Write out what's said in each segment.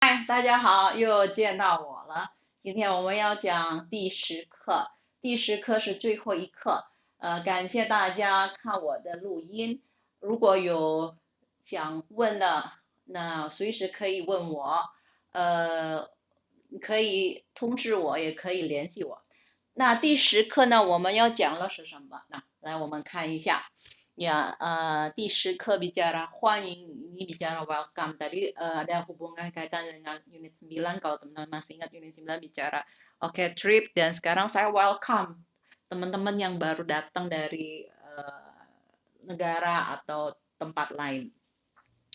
嗨，大家好，又见到我了。今天我们要讲第10课，第10课是最后一课。感谢大家看我的录音。如果有想问的，那随时可以问我。可以通知我，也可以联系我。那第10课呢，我们要讲的是什么？那来我们看一下。Ya, di 10课bicara ini bicara welcome. Tadi ada hubungan kaitan dengan unit 9, kalau teman-teman masih ingat unit 9 bicara oke, trip, dan sekarang saya welcome teman-teman yang baru datang dari negara atau tempat lain.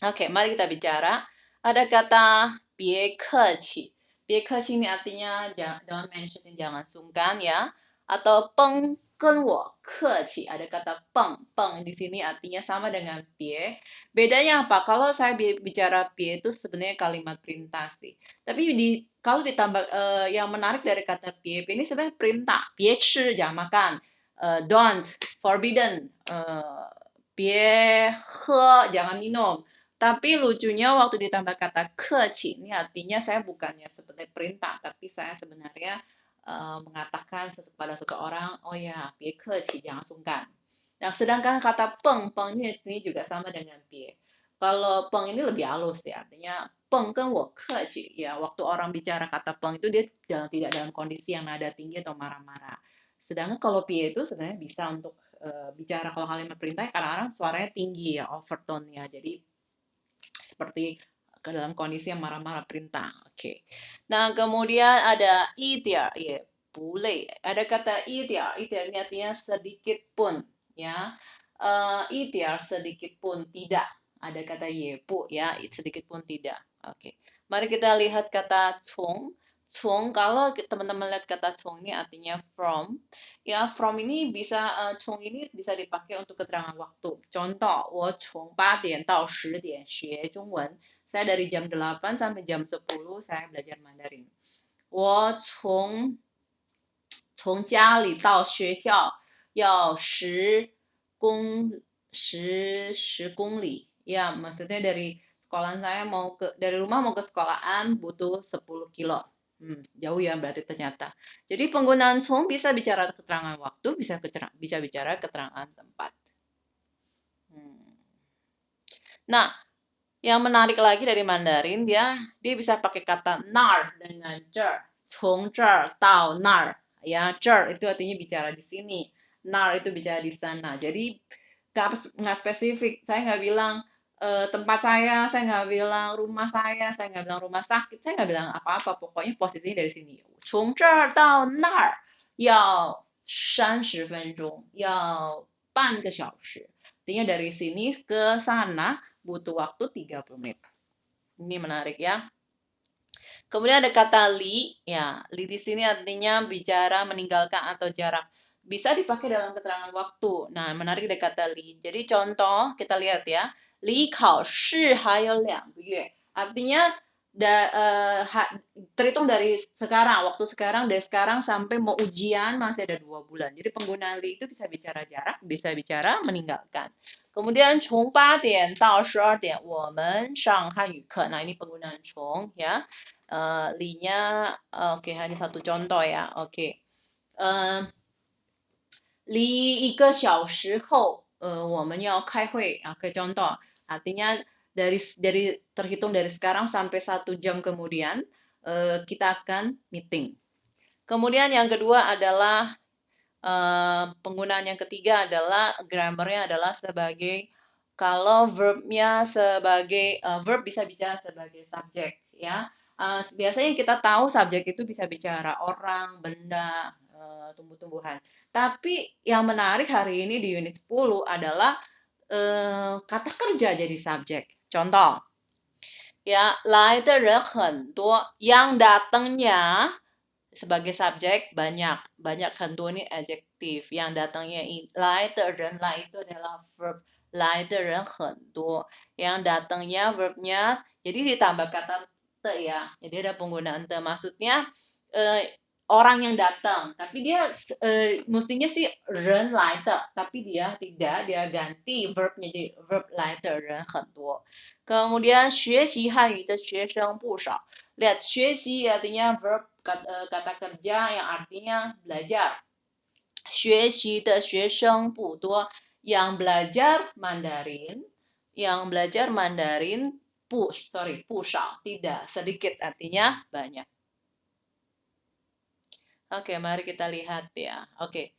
Oke, mari kita bicara. Ada kata biekeci. Biekeci ini artinya jangan mention, jangan sungkan ya. Atau peng kenwo keci. Ada kata peng. Peng di sini artinya sama dengan bie. Bedanya apa? Kalau saya bicara bie itu sebenarnya kalimat perintah sih. Tapi kalau ditambah yang menarik dari kata bie ini sebenarnya perintah. Bie jangan makan. Don't, forbidden. Bie jangan minum. Tapi lucunya waktu ditambah kata keci, ini artinya saya bukannya seperti perintah, tapi saya sebenarnya mengatakan kepada seseorang, oh ya, pie keci, jangan sungkan. Nah, sedangkan kata peng ini juga sama dengan pie. Kalau peng ini lebih halus ya, artinya peng kan wo keci. Ya, waktu orang bicara kata peng itu dia tidak dalam kondisi yang nada tinggi atau marah-marah. Sedangkan kalau pie itu sebenarnya bisa untuk bicara kalau kalimat perintah kadang-kadang suaranya tinggi ya, overtone-nya. Jadi seperti ke dalam kondisi yang marah-marah perintah. Oke. Nah, kemudian ada idia, ya, boleh. Ada kata idia, idia ini artinya sedikit pun, ya. Idia sedikit pun tidak. Ada kata yepu, ya, sedikit pun tidak. Oke. Mari kita lihat kata cong. Cong, kalau teman-teman lihat kata cong ini artinya from. Ya, from ini bisa, cong ini bisa dipakai untuk keterangan waktu. Contoh, 我从8点到10点学中文. Saya dari jam 8 sampai jam 10 saya belajar Mandarin. 我从家里到学校要10公里. Ya, maksudnya dari sekolahan saya dari rumah mau ke sekolahan butuh 10 kilo. Jauh ya berarti ternyata. Jadi penggunaan cong bisa bicara keterangan waktu, bisa bicara keterangan tempat. Nah, yang menarik lagi dari Mandarin, dia bisa pakai kata nar dengan zhe. Cong zhe tao nar. Ya, zhe itu artinya bicara di sini. Nar itu bicara di sana. Jadi nggak spesifik. Saya nggak bilang tempat saya nggak bilang rumah saya nggak bilang rumah sakit, saya nggak bilang apa-apa. Pokoknya posisinya dari sini. 从这儿到那儿要30分钟，要半个小时. Artinya dari sini ke sana butuh waktu 30 menit. Ini menarik ya. Kemudian ada kata li, ya. Li di sini artinya bicara, meninggalkan atau jarak. Bisa dipakai dalam keterangan waktu. Nah, menarik ada kata li. Jadi contoh, kita lihat ya. Li khao shi hayo 2 个月. Artinya terhitung dari sekarang, waktu sekarang, dari sekarang sampai mau ujian masih ada 2 bulan. Jadi penggunaan li itu bisa bicara jarak, bisa bicara meninggalkan. Kemudian 从8点到12点我们上汉语课. Nah, ini penggunaan 从 ya. Li-nya oke, hanya satu contoh ya. Oke. Li 1个小时后我们要开会. Oke, contoh. Artinya dari terhitung dari sekarang sampai 1 jam kemudian kita akan meeting. Kemudian yang kedua adalah penggunaan yang ketiga adalah grammarnya adalah sebagai, kalau verbnya sebagai verb bisa bicara sebagai subjek ya. Biasanya kita tahu subjek itu bisa bicara orang, benda, tumbuh-tumbuhan. Tapi yang menarik hari ini di unit 10 adalah kata kerja jadi subjek. Contoh, ya, 来的人很多, yang datangnya sebagai subjek banyak.很多ini adjektif. Yang datangnya 来的人, 来 itu adalah verb. 来的人很多. Yang datangnya verbnya, jadi ditambah kata te ya. Jadi ada penggunaan te. Maksudnya orang yang datang, tapi dia mestinya sih 人来的, tapi dia tidak, dia ganti verbnya jadi verb 来的人很多. Kemudian 学习汉语的学生不少. Lihat 学习 artinya verb kata kerja yang artinya belajar. 学习的学生不多, yang belajar Mandarin 不少, tidak, sedikit artinya banyak. Oke, mari kita lihat ya. Oke,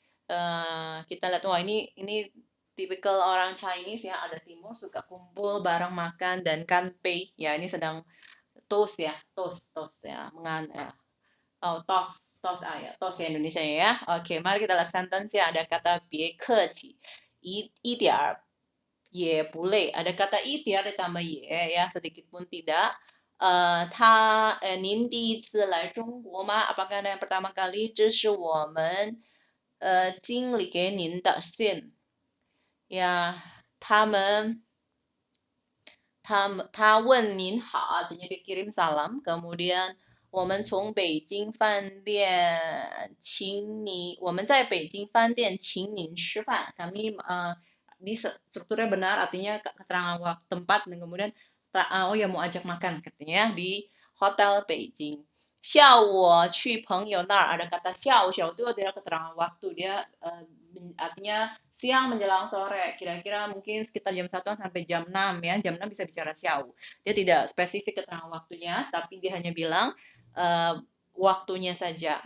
kita lihat. Wah, ini tipikal orang Chinese ya, ada timur suka kumpul bareng makan dan kanpei. Ya, ini sedang toast ya, toast ya, ya. Oh, toast ya, toast ya Indonesia ya. Oke, mari kita lihat sentence ya. Ada kata 别客气, 一点儿也不累. Ada kata 一点儿 ditambah 也 ya, sedikit pun tidak. 您第一次来中国吗？ Apakah Anda yang pertama kali? 这是我们经理给您的信。Ya, 他问您好, artinya dikirim salam. Kemudian 我们从北京饭店我们在北京饭店请您吃饭. Kami di strukturnya benar, artinya keterangan waktu tempat dan kemudian oh ya mau ajak makan katanya di Hotel Beijing. 下午去朋友那儿, ada kata 下午 itu adalah keterangan waktu, dia artinya siang menjelang sore, kira-kira mungkin sekitar jam 1 sampai jam 6 ya, jam 6 bisa bicara 下午. Dia tidak spesifik keterangan waktunya, tapi dia hanya bilang waktunya saja.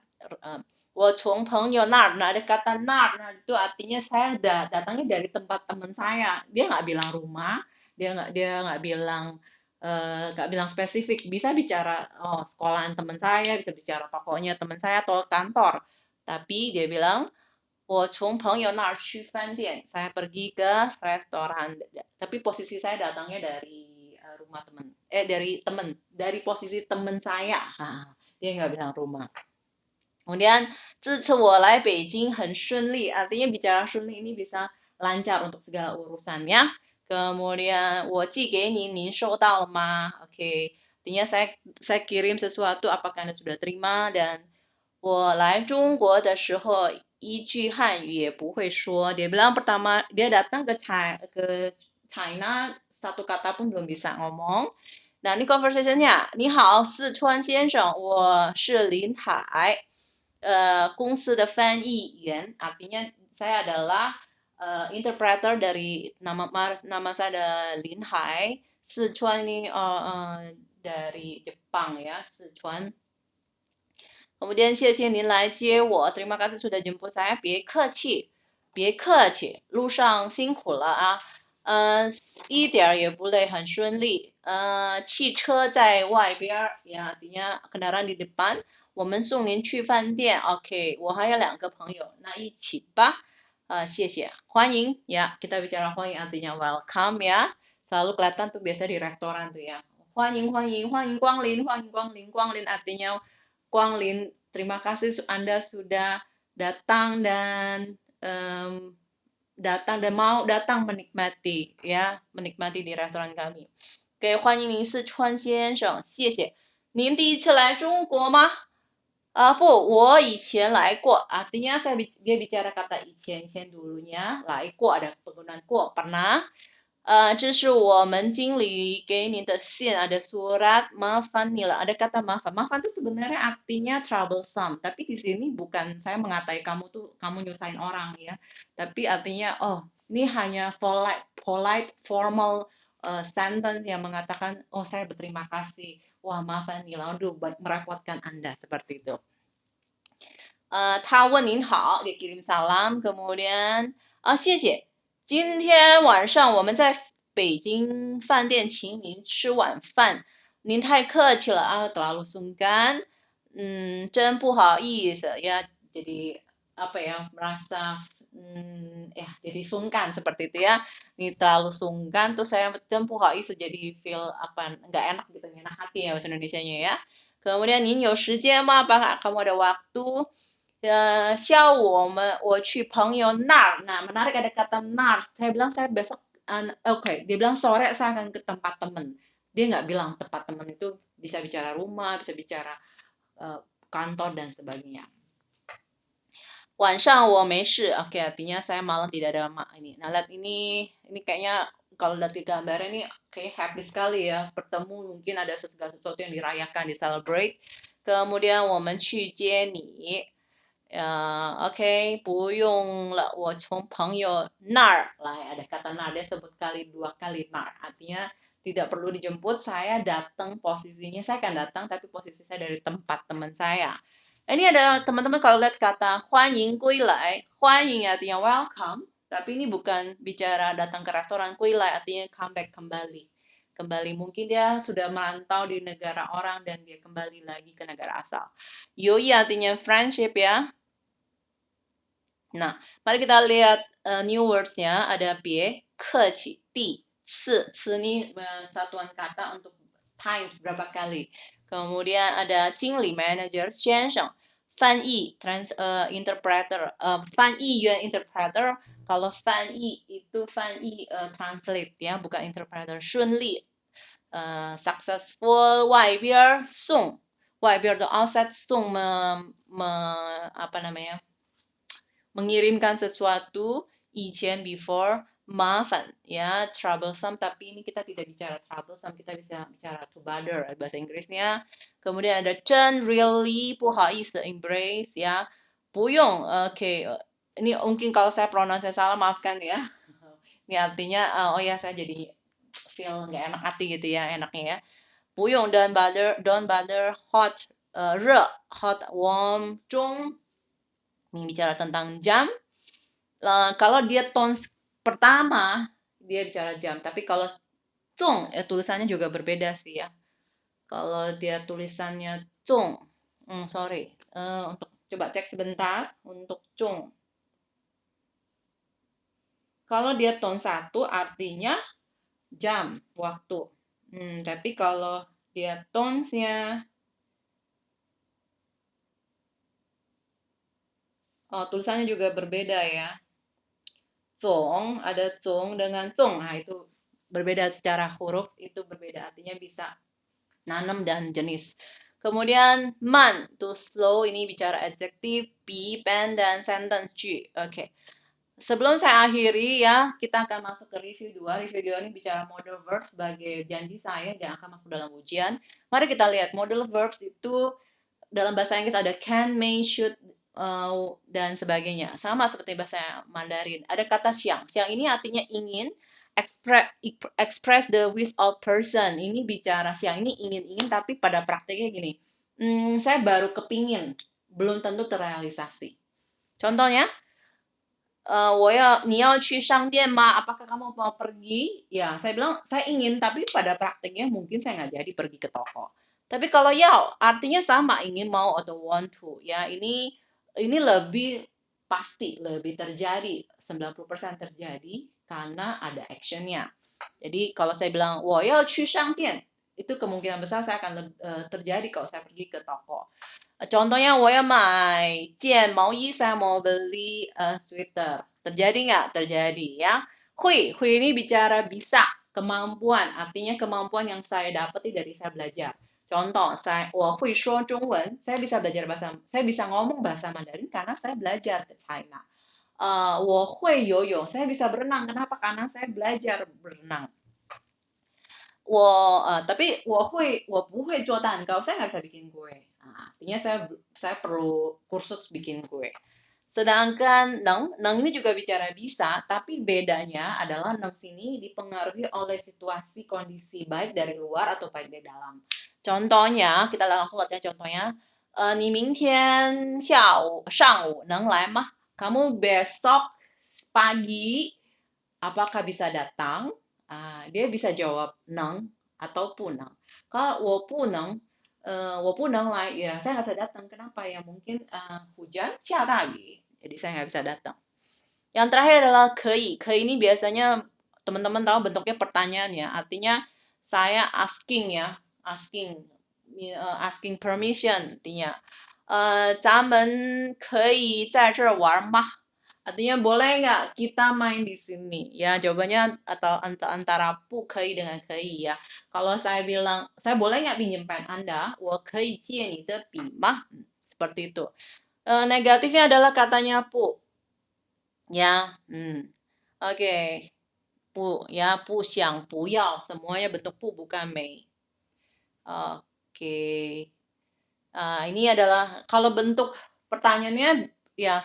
我从朋友那儿, nah ada kata 那儿, nah itu artinya saya datangnya dari tempat teman saya. Dia nggak bilang rumah, dia nggak bilang spesifik, bisa bicara sekolahan teman saya, bisa bicara tokonya teman saya atau kantor, tapi dia bilang 我从朋友那儿去饭店, saya pergi ke restoran, tapi posisi saya datangnya dari rumah teman, dari posisi teman saya. Dia nggak bilang rumah. Kemudian 这次我来北京很顺利, artinya bicara 顺利 ini bisa lancar untuk segala urusannya. Kemudian 我寄给您, 您收到了吗? Oke, artinya saya kirim sesuatu, apakah Anda sudah terima? Dan 我来中国的时候一句汉语也不会说. Dia bilang pertama dia datang ke China, satu kata pun belum bisa ngomong. Nah, ini conversationnya. 你好，四川先生，我是林海。公司的翻译员, artinya saya adalah interpreter dari nama saya adalah Lin Hai. Sichuan ini dari Jepang ya, Sichuan. Kemudian 谢谢您来接我, terima kasih sudah jemput saya. 别客气, 路上辛苦了啊。一点也不累, 很顺利。汽车在外边, ya artinya kendaraan di depan. 我们送您去饭店. Oke, 我还有2个朋友, 那一起吧。谢谢, 欢迎ya, kita bicara 欢迎 artinya welcome ya. Selalu kelihatan tuh biasa di restoran tuh ya. 欢迎光临, 光临 artinya 光临, terima kasih Anda sudah datang dan mau datang menikmati ya, menikmati di restoran kami. Oke, 欢迎您四川先生，谢谢。您第一次来中国吗？不，我以前来过. Artinya dia bicara kata 以前 dulunya, 来过 ada penggunaan 过, pernah. 这是我们经理给您的信, ada surat, maafan nila, ada kata maafan. Maafan itu sebenarnya artinya troublesome, tapi di sini bukan saya mengatai kamu nyusahin orang ya, tapi artinya ini hanya polite formal sentence yang mengatakan saya berterima kasih. Wah, maafan nila, aduh merepotkan Anda, seperti itu. 他问您好, dia kirim salam, kemudian 谢谢. 今天晚上我们在北京饭店请您吃晚饭. 您太客气了, terlalu sungkan. 真不好意思ya, jadi merasa jadi sungkan seperti itu ya. Ini terlalu sungkan tuh saya 真不好意思, jadi feel nggak enak gitu, nggak enak hati ya bahasa Indonesianya ya. Kemudian 您有时间吗? Apakah kamu ada waktu? 下午我去朋友那儿. Nah, menarik ada kata 那儿. Saya bilang saya besok, dia bilang sore saya akan ke tempat teman. Dia nggak bilang tempat teman itu bisa bicara rumah, bisa bicara kantor dan sebagainya. 晚上我没事, oke, artinya saya malam tidak ada ini. Nah, lihat ini kayaknya kalau lihat di gambarnya ini kayak happy sekali ya. Bertemu mungkin ada segala sesuatu yang dirayakan, di celebrate. Kemudian 我们去接你. Oke, 不用了，我从朋友那儿来. Ada kata 那儿, dia sebut dua kali 那儿. Artinya tidak perlu dijemput, saya datang posisinya, saya akan datang tapi posisi saya dari tempat teman saya. Ini ada teman-teman kalau lihat kata 欢迎归来, 欢迎artinya welcome, tapi ini bukan bicara datang ke restoran. 归来 artinya come back, kembali. Kembali, mungkin dia sudah merantau di negara orang dan dia kembali lagi ke negara asal. Yoi artinya friendship ya. Nah, mari kita lihat new words-nya. Ada pie, keci, ti, ci. Ci ini satuan kata untuk times, berapa kali. Kemudian ada 经理 manager, 先生, 翻译 interpreter, 翻译员 interpreter. Kalau 翻译itu 翻译 translate ya, bukan interpreter. 顺利 successful, 外边送, 外边的 outside 送apa namanya? Mengirimkan sesuatu, 以前 before, 麻烦ya, troublesome, tapi ini kita tidak bicara troublesome, kita bisa bicara to bother bahasa Inggrisnya. Kemudian ada 真 really, 不好意思 embrace ya, 不用, oke. Ini mungkin kalau saya pronunciasi salah, maafkan ya. Ini artinya oh ya, saya jadi feel nggak enak hati gitu ya, enaknya ya. 不用 don't bother, hot, 热 hot, warm, 中. Ini bicara tentang jam. Kalau dia tone pertama, dia bicara jam. Tapi kalau zong, tulisannya juga berbeda sih ya. Kalau dia tulisannya zong, sorry. Untuk coba cek sebentar untuk zong. Kalau dia tone 1 artinya jam, waktu. Tapi kalau dia tones-nya tulisannya juga berbeda ya. Zong, ada zong dengan zong. Nah, itu berbeda secara huruf, itu berbeda. Artinya bisa nanam dan jenis. Kemudian man, to slow, ini bicara adjektif, be, pen, dan sentence, ju. Oke. Sebelum saya akhiri ya, kita akan masuk ke review 2. Review 2 ini bicara model verbs sebagai janji saya yang akan masuk dalam ujian. Mari kita lihat model verbs itu dalam bahasa Inggris ada can, may, should, dan sebagainya. Sama seperti bahasa Mandarin. Ada kata xiang. Xiang ini artinya ingin, express the wish of person. Ini bicara xiang ini ingin-ingin, tapi pada praktiknya gini. Saya baru kepingin, belum tentu terrealisasi. Contohnya, 你要去商店吗? Apakah kamu mau pergi? Ya, saya bilang saya ingin, tapi pada praktiknya mungkin saya nggak jadi pergi ke toko. Tapi kalau yao, artinya sama, ingin, mau, atau want to. Ya, ini lebih pasti, lebih terjadi. 90% terjadi karena ada actionnya. Jadi kalau saya bilang 我要去商店, itu kemungkinan besar saya akan terjadi kalau saya pergi ke toko. Contohnya, 我要买件毛衣, saya mau beli sweater. Terjadi nggak? Terjadi ya. Hui ini bicara bisa, kemampuan. Artinya kemampuan yang saya dapati dari saya belajar. Contoh, 我会说中文, saya bisa ngomong bahasa Mandarin karena saya belajar ke China. 我会游泳, saya bisa berenang. Kenapa? Karena saya belajar berenang. tapi 我不会做蛋糕, saya nggak bisa bikin kue. Artinya saya perlu kursus bikin kue. Sedangkan neng ini juga bicara bisa, tapi bedanya adalah neng sini dipengaruhi oleh situasi kondisi baik dari luar atau baik dari dalam. Contohnya, kita langsung lihat ya contohnya. 你明天上午能来吗? Kamu besok pagi apakah bisa datang? Dia bisa jawab neng atau puneng. Kalau 我不能来, ya saya nggak bisa datang. Kenapa? Ya mungkin hujan, 下大雨, jadi saya nggak bisa datang. Yang terakhir adalah 可以. 可以ini biasanya teman-teman tahu bentuknya pertanyaan ya. Artinya saya asking ya, asking permission artinya. 咱们可以在这儿玩吗? Artinya boleh nggak kita main di sini? Ya jawabannya atau antara 不可以 dengan 可以 ya. Kalau saya bilang, saya boleh nggak pinjam pen Anda? 我可以借你的笔吗? seperti itu. Negatifnya adalah katanya pu. Ya, oke. Pu, ya, pu xiang, pu yao, semuanya bentuk pu bukan mei. Oke. Ini adalah kalau bentuk pertanyaannya ya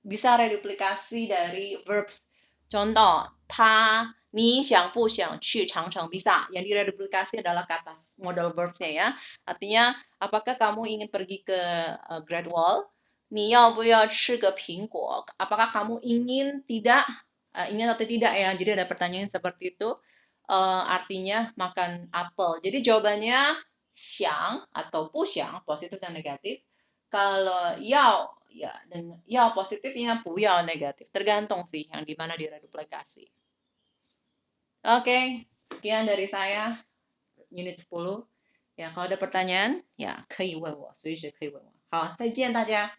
bisa reduplikasi dari verbs. Contoh, ta, ni xiang pu xiang qu changcheng bisa. Yang direduplikasi adalah kata modal verbsnya ya. Artinya, apakah kamu ingin pergi ke Great Wall? Ni yao bu yao chi ge pingguo? Apakah kamu ingin tidak? Ingin atau tidak ya? Jadi ada pertanyaan seperti itu. Artinya makan apel. Jadi jawabannya xiang atau pu xiang, positif dan negatif. Kalau yao, ya, dan yao positifnya pu yao negatif. Tergantung sih yang di mana direduplikasi. Oke, sekian dari saya unit 10. Ya, kalau ada pertanyaan, ya 可以问我，随时可以问我。好，再见大家。